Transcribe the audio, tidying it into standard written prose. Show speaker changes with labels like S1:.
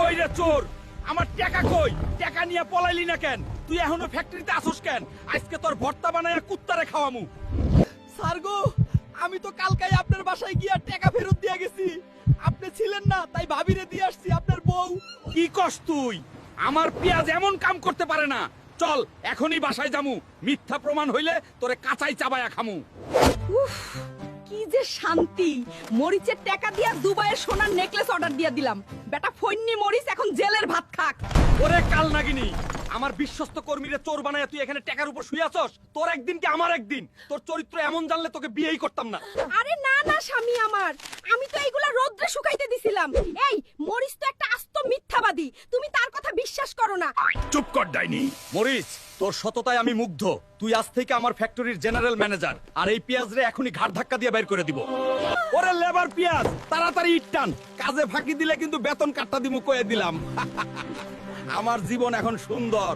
S1: কই রে চোর, আমার টাকা কই? টাকা নিয়ে পলাইলি না কেন? তুই এখনো ফ্যাক্টরিতে আসোস কেন? আজকে তোর ভর্তা বানায়া কুত্তারে খাওয়ামু।
S2: স্যার গো, আমি তো কালকাই আপনার বাসায় গিয়া টাকা ফেরত দিয়ে গেছি। আপনি ছিলেন না, তাই ভাবিরে দিয়ে আসছি আপনার বউ।
S1: কি কস তুই? আমার পেঁয়াজ এমন কাম করতে পারে না। চল এখনই বাসায় যামু, মিথ্যা প্রমাণ হইলে তোরে কাঁচাই চাবায়া খামু।
S3: উফ, কি যে শান্তি। মরিচের টাকা দিয়া দুবাইয়ের সোনার নেকলেস অর্ডার দিয়া দিলাম। বেটা ফন্নি মরিচ এখন জেলের ভাত খাক।
S1: ওরে কাল নাগিনি, আমার বিশ্বস্ত কর্মীরে চোর বানায়া তুই এখানে টাকার উপর শুয়ে আছস। তোর একদিন কি আমার একদিন? তোর চরিত্র এমন জানলে তোকে বিয়েই করতাম না।
S3: আরে না না স্বামী আমার, আমি তো এইগুলা রোদ্রে শুকাইতে দিছিলাম। এই মরিচ তো একটা আস্ত মিথ্যাবাদী, তুমি তার কথা বিশ্বাস করো না।
S1: চুপ কর ডাইনি। মরিচ, তোর সততায় আমি মুগ্ধ। তুই আজ থেকে আমার ফ্যাক্টরির জেনারেল ম্যানেজার। আর এই পেঁয়াজ রে এখনই ঘাট ধাক্কা দিয়ে বের করে দিব। ওরে লেবার পেঁয়াজ, তাড়াতাড়ি ইট টান। কাজে ফাঁকি দিলে কিন্তু বেতন কাটটা দিমু কয়ে দিলাম। আমার জীবন এখন সুন্দর।